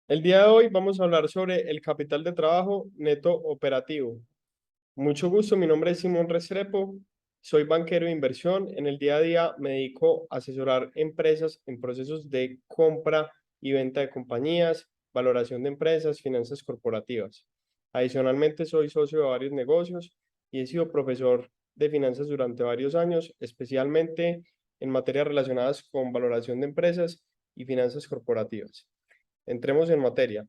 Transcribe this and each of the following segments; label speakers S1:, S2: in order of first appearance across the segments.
S1: El día de hoy vamos a hablar sobre el capital de trabajo neto operativo. Mucho gusto, mi nombre es Simón Restrepo, soy banquero de inversión. En el día a día me dedico a asesorar empresas en procesos de compra y venta de compañías, valoración de empresas, finanzas corporativas. Adicionalmente, soy socio de varios negocios y he sido profesor de finanzas durante varios años, especialmente en materias relacionadas con valoración de empresas y finanzas corporativas. Entremos en materia.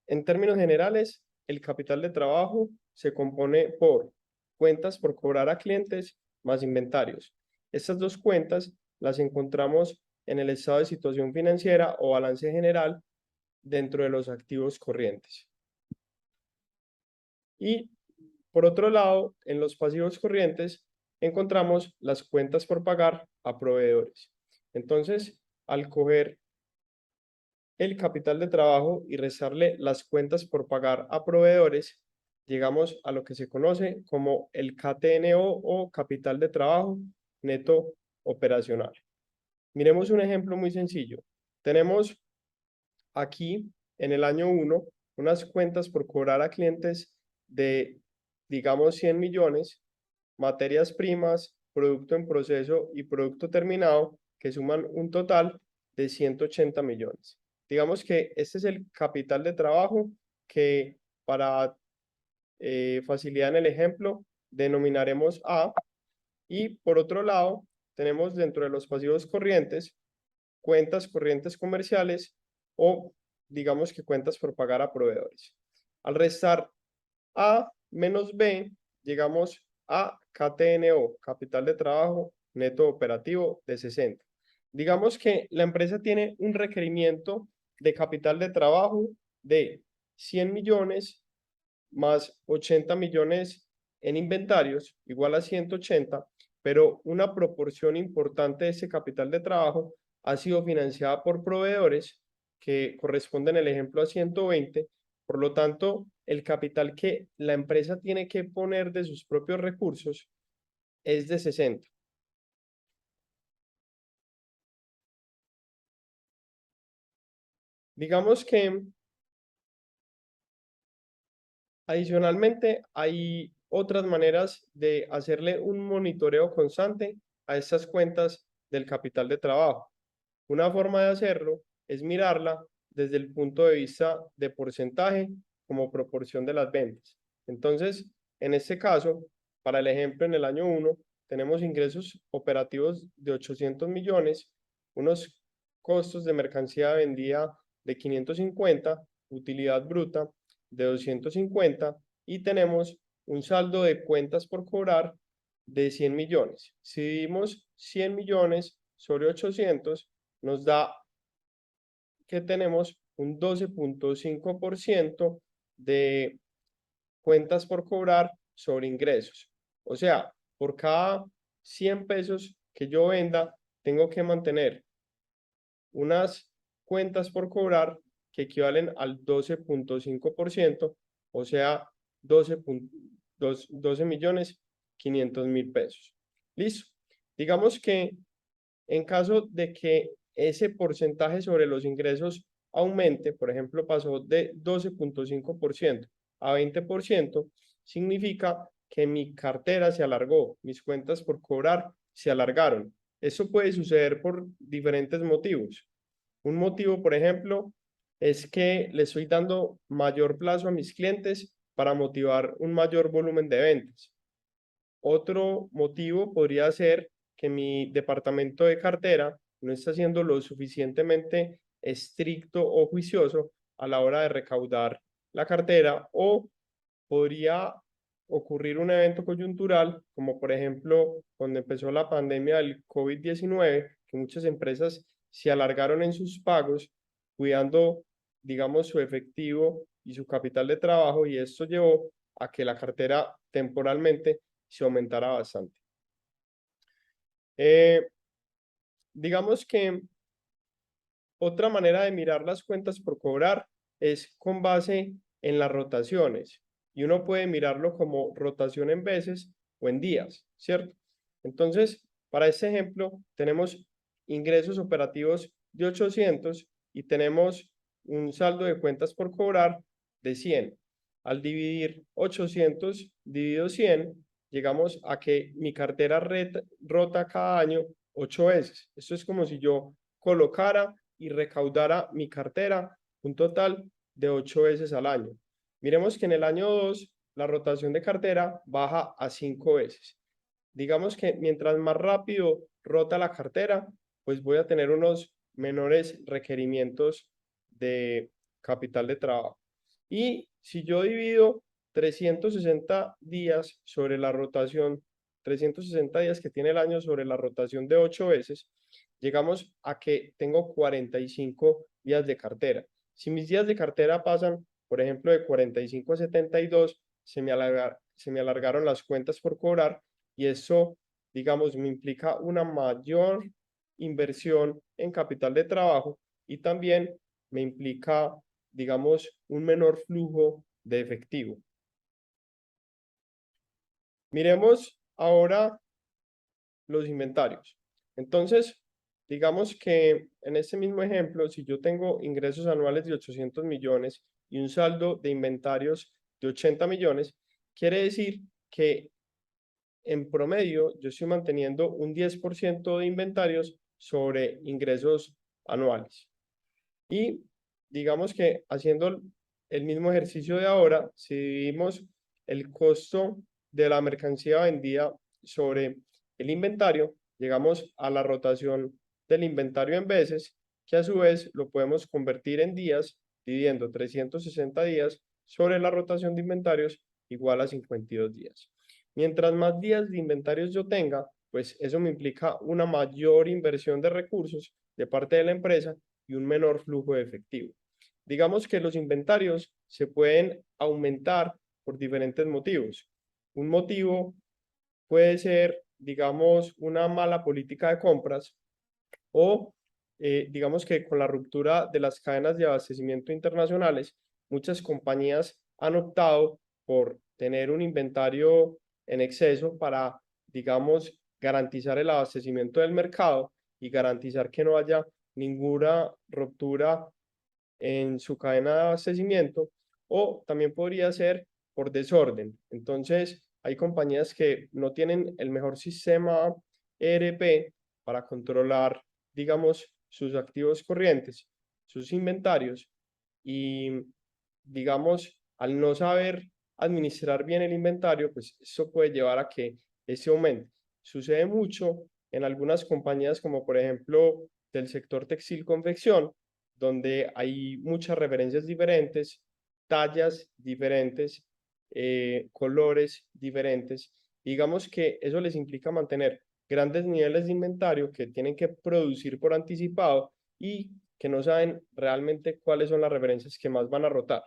S1: En términos generales, el capital de trabajo se compone por cuentas por cobrar a clientes más inventarios. Estas dos cuentas las encontramos en el estado de situación financiera o balance general dentro de los activos corrientes. Y por otro lado, en los pasivos corrientes encontramos las cuentas por pagar a proveedores. Entonces, al coger el capital de trabajo y restarle las cuentas por pagar a proveedores, llegamos a lo que se conoce como el KTNO o capital de trabajo neto operacional. Miremos un ejemplo muy sencillo. Tenemos aquí en el año 1 unas cuentas por cobrar a clientes de, digamos, 100 millones, materias primas, producto en proceso y producto terminado, que suman un total de 180 millones. Digamos que este es el capital de trabajo que para facilidad en el ejemplo denominaremos A. Y por otro lado, tenemos dentro de los pasivos corrientes cuentas corrientes comerciales o digamos que cuentas por pagar a proveedores. Al restar A menos B, llegamos a KTNO, capital de trabajo neto operativo de 60. Digamos que la empresa tiene un requerimiento de capital de trabajo de 100 millones más 80 millones en inventarios, igual a 180, pero una proporción importante de ese capital de trabajo ha sido financiada por proveedores que corresponden, el ejemplo, a 120. Por lo tanto, el capital que la empresa tiene que poner de sus propios recursos es de 60. Digamos que adicionalmente hay otras maneras de hacerle un monitoreo constante a estas cuentas del capital de trabajo. Una forma de hacerlo es mirarla desde el punto de vista de porcentaje como proporción de las ventas. Entonces, en este caso, para el ejemplo, en el año 1 tenemos ingresos operativos de 800 millones, unos costos de mercancía vendida de 550, utilidad bruta de 250 y tenemos un saldo de cuentas por cobrar de 100 millones. Si dividimos 100 millones sobre 800, nos da que tenemos un 12.5% de cuentas por cobrar sobre ingresos. O sea, por cada 100 pesos que yo venda, tengo que mantener unas cuentas por cobrar que equivalen al 12.5%, o sea, 12 millones 500 mil pesos. Listo. Digamos que en caso de que ese porcentaje sobre los ingresos aumente, por ejemplo, pasó de 12.5% a 20%, significa que mi cartera se alargó, mis cuentas por cobrar se alargaron. Eso puede suceder por diferentes motivos. Un motivo, por ejemplo, es que le estoy dando mayor plazo a mis clientes para motivar un mayor volumen de ventas. Otro motivo podría ser que mi departamento de cartera no está siendo lo suficientemente estricto o juicioso a la hora de recaudar la cartera, o podría ocurrir un evento coyuntural, como por ejemplo cuando empezó la pandemia del COVID-19, que muchas empresas se alargaron en sus pagos, cuidando, digamos, su efectivo y su capital de trabajo, y esto llevó a que la cartera temporalmente se aumentara bastante. Eh, digamos que otra manera de mirar las cuentas por cobrar es con base en las rotaciones. Y uno puede mirarlo como rotación en veces o en días, ¿cierto? Entonces, para este ejemplo, tenemos ingresos operativos de 800 y tenemos un saldo de cuentas por cobrar de 100. Al dividir 800 dividido 100, llegamos a que mi cartera rota cada año 8 veces. Esto es como si yo colocara y recaudara mi cartera un total de 8 veces al año. Miremos que en el año 2 la rotación de cartera baja a 5 veces. Digamos que mientras más rápido rota la cartera, pues voy a tener unos menores requerimientos de capital de trabajo. Y si yo divido 360 días sobre la rotación, 360 días que tiene el año sobre la rotación de 8 veces, llegamos a que tengo 45 días de cartera. Si mis días de cartera pasan, por ejemplo, de 45 a 72, se me alargaron las cuentas por cobrar y eso, digamos, me implica una mayor inversión en capital de trabajo y también me implica, digamos, un menor flujo de efectivo. Miremos ahora los inventarios. Entonces, digamos que en este mismo ejemplo, si yo tengo ingresos anuales de 800 millones y un saldo de inventarios de 80 millones, quiere decir que en promedio yo estoy manteniendo un 10% de inventarios sobre ingresos anuales. Y digamos que haciendo el mismo ejercicio de ahora, si dividimos el costo de la mercancía vendida sobre el inventario, llegamos a la rotación del inventario en veces, que a su vez lo podemos convertir en días, dividiendo 360 días sobre la rotación de inventarios igual a 52 días. Mientras más días de inventarios yo tenga, pues eso me implica una mayor inversión de recursos de parte de la empresa y un menor flujo de efectivo. Digamos que los inventarios se pueden aumentar por diferentes motivos. Un motivo puede ser, digamos, una mala política de compras o, digamos que con la ruptura de las cadenas de abastecimiento internacionales, muchas compañías han optado por tener un inventario en exceso para, digamos, garantizar el abastecimiento del mercado y garantizar que no haya ninguna ruptura en su cadena de abastecimiento, o también podría ser por desorden. Entonces, hay compañías que no tienen el mejor sistema ERP para controlar, digamos, sus activos corrientes, sus inventarios, y, digamos, al no saber administrar bien el inventario, pues eso puede llevar a que ese aumente. Sucede mucho en algunas compañías como por ejemplo del sector textil confección, donde hay muchas referencias diferentes, tallas diferentes, colores diferentes. Digamos que eso les implica mantener grandes niveles de inventario que tienen que producir por anticipado y que no saben realmente cuáles son las referencias que más van a rotar.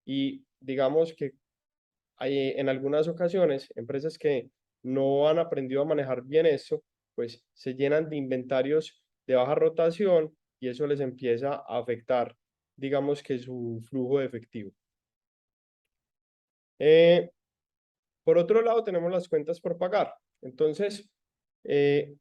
S1: Y digamos que hay en algunas ocasiones empresas que no han aprendido a manejar bien esto, pues se llenan de inventarios de baja rotación y eso les empieza a afectar, digamos que su flujo de efectivo. Por otro lado, tenemos las cuentas por pagar. Entonces,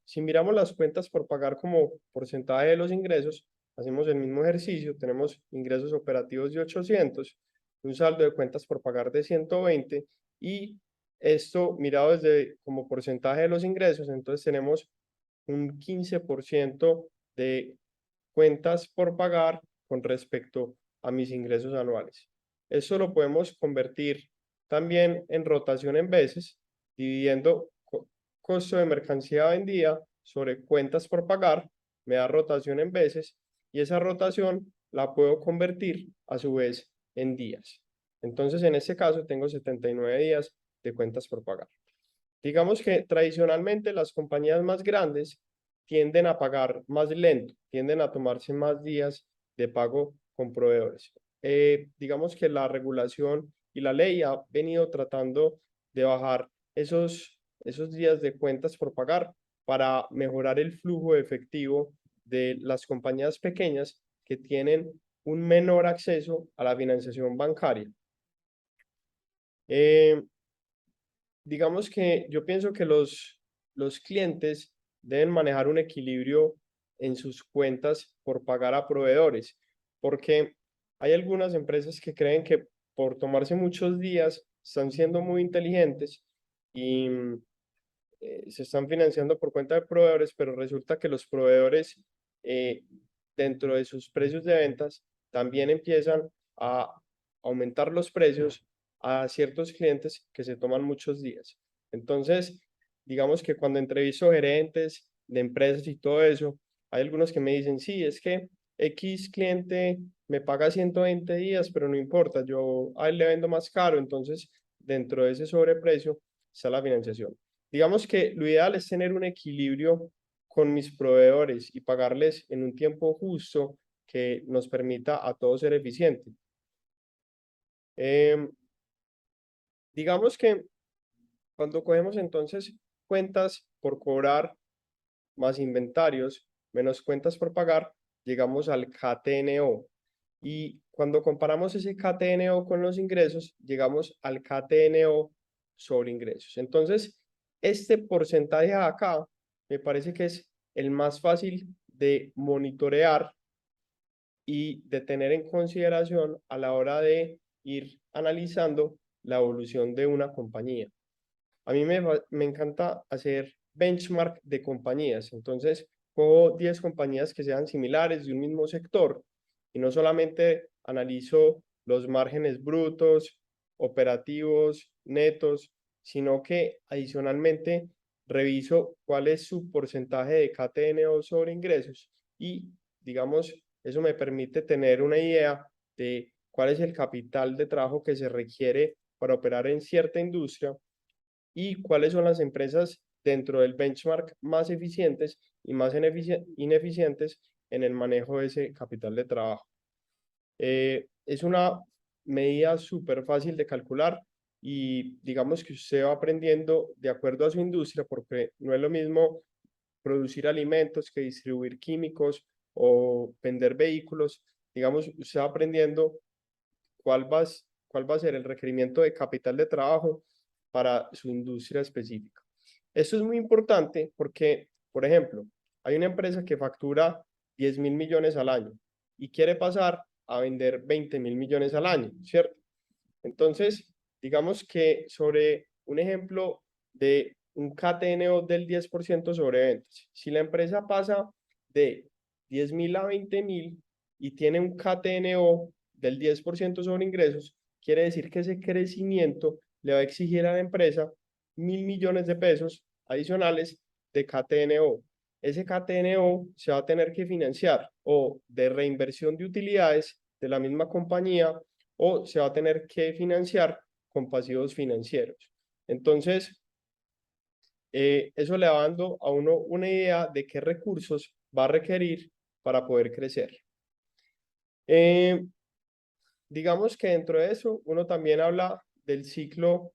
S1: si miramos las cuentas por pagar como porcentaje de los ingresos, hacemos el mismo ejercicio, tenemos ingresos operativos de 800, un saldo de cuentas por pagar de 120 y esto mirado desde como porcentaje de los ingresos, entonces tenemos un 15% de cuentas por pagar con respecto a mis ingresos anuales. Eso lo podemos convertir también en rotación en veces, dividiendo costo de mercancía vendida sobre cuentas por pagar, me da rotación en veces, y esa rotación la puedo convertir a su vez en días. Entonces, en este caso, tengo 79 días de cuentas por pagar. Digamos que tradicionalmente las compañías más grandes tienden a pagar más lento, tienden a tomarse más días de pago con proveedores. Digamos que la regulación y la ley ha venido tratando de bajar esos días de cuentas por pagar para mejorar el flujo efectivo de las compañías pequeñas que tienen un menor acceso a la financiación bancaria. Digamos que yo pienso que los clientes deben manejar un equilibrio en sus cuentas por pagar a proveedores. porque hay algunas empresas que creen que por tomarse muchos días están siendo muy inteligentes y se están financiando por cuenta de proveedores, pero resulta que los proveedores eh, dentro de sus precios de ventas también empiezan a aumentar los precios a ciertos clientes que se toman muchos días. Entonces, digamos que cuando entrevisto gerentes de empresas y todo eso, hay algunos que me dicen, sí, es que X cliente me paga 120 días, pero no importa, yo a él le vendo más caro, entonces dentro de ese sobreprecio está la financiación. Digamos que lo ideal es tener un equilibrio con mis proveedores y pagarles en un tiempo justo que nos permita a todos ser eficientes. Em, digamos que cuando cogemos entonces cuentas por cobrar más inventarios menos cuentas por pagar, llegamos al KTNO. Y cuando comparamos ese KTNO con los ingresos, llegamos al KTNO sobre ingresos. Entonces, este porcentaje acá me parece que es el más fácil de monitorear y de tener en consideración a la hora de ir analizando la evolución de una compañía. A mí me encanta hacer benchmark de compañías. Entonces, cojo 10 compañías que sean similares de un mismo sector y no solamente analizo los márgenes brutos, operativos, netos, sino que adicionalmente reviso cuál es su porcentaje de KTNO sobre ingresos y, digamos, eso me permite tener una idea de cuál es el capital de trabajo que se requiere para operar en cierta industria y cuáles son las empresas dentro del benchmark más eficientes y más ineficientes en el manejo de ese capital de trabajo. Es una medida súper fácil de calcular y digamos que usted va aprendiendo de acuerdo a su industria, porque no es lo mismo producir alimentos que distribuir químicos o vender vehículos. Digamos, usted va aprendiendo cuál va a ser el requerimiento de capital de trabajo para su industria específica. Esto es muy importante porque, por ejemplo, hay una empresa que factura 10.000 millones al año y quiere pasar a vender 20.000 millones al año, ¿cierto? Entonces, digamos que sobre un ejemplo de un KTNO del 10% sobre ventas, si la empresa pasa de 10.000 a 20.000 y tiene un KTNO del 10% sobre ingresos, quiere decir que ese crecimiento le va a exigir a la empresa 1.000 millones de pesos adicionales de KTNO. Ese KTNO se va a tener que financiar o de reinversión de utilidades de la misma compañía o se va a tener que financiar con pasivos financieros. Entonces, eso le va dando a uno una idea de qué recursos va a requerir para poder crecer. Digamos que dentro de eso, uno también habla del ciclo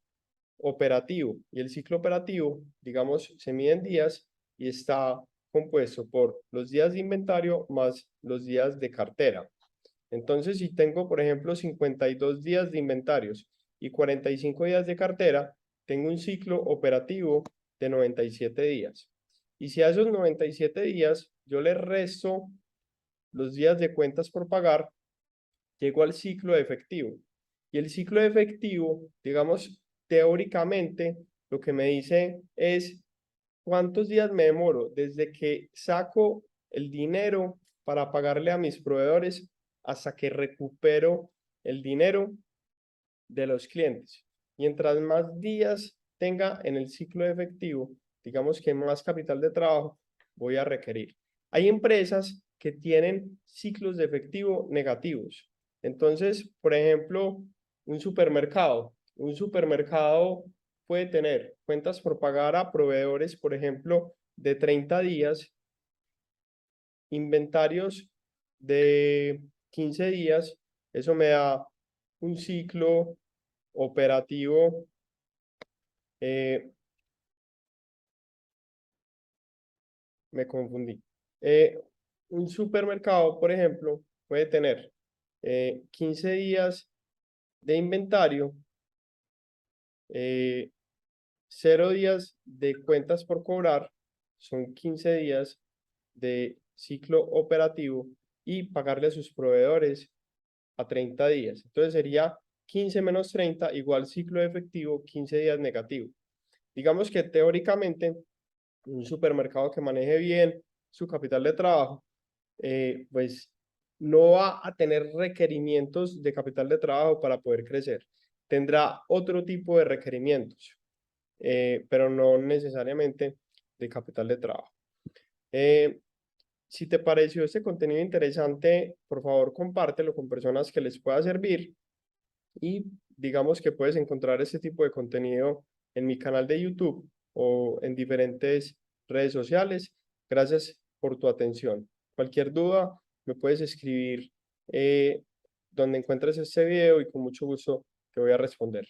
S1: operativo. Y el ciclo operativo, digamos, se mide en días y está compuesto por los días de inventario más los días de cartera. Entonces, si tengo, por ejemplo, 52 días de inventarios y 45 días de cartera, tengo un ciclo operativo de 97 días. Y si a esos 97 días yo le resto los días de cuentas por pagar, llego al ciclo de efectivo. Y el ciclo de efectivo, digamos, teóricamente, lo que me dice es cuántos días me demoro desde que saco el dinero para pagarle a mis proveedores hasta que recupero el dinero de los clientes. Mientras más días tenga en el ciclo de efectivo, digamos que más capital de trabajo voy a requerir. Hay empresas que tienen ciclos de efectivo negativos. Entonces, por ejemplo, un supermercado puede tener cuentas por pagar a proveedores, por ejemplo, de 30 días, inventarios de 15 días, eso me da un ciclo operativo eh, me confundí. Un supermercado, por ejemplo, puede tener 15 días de inventario, 0 días de cuentas por cobrar, son 15 días de ciclo operativo y pagarle a sus proveedores a 30 días. Entonces sería 15 menos 30 igual ciclo de efectivo, 15 días negativo. Digamos que teóricamente un supermercado que maneje bien su capital de trabajo, pues no va a tener requerimientos de capital de trabajo para poder crecer. Tendrá otro tipo de requerimientos, pero no necesariamente de capital de trabajo. Si te pareció este contenido interesante, por favor compártelo con personas que les pueda servir y digamos que puedes encontrar este tipo de contenido en mi canal de YouTube o en diferentes redes sociales. Gracias por tu atención. Cualquier duda me puedes escribir donde encuentres este video y con mucho gusto te voy a responder.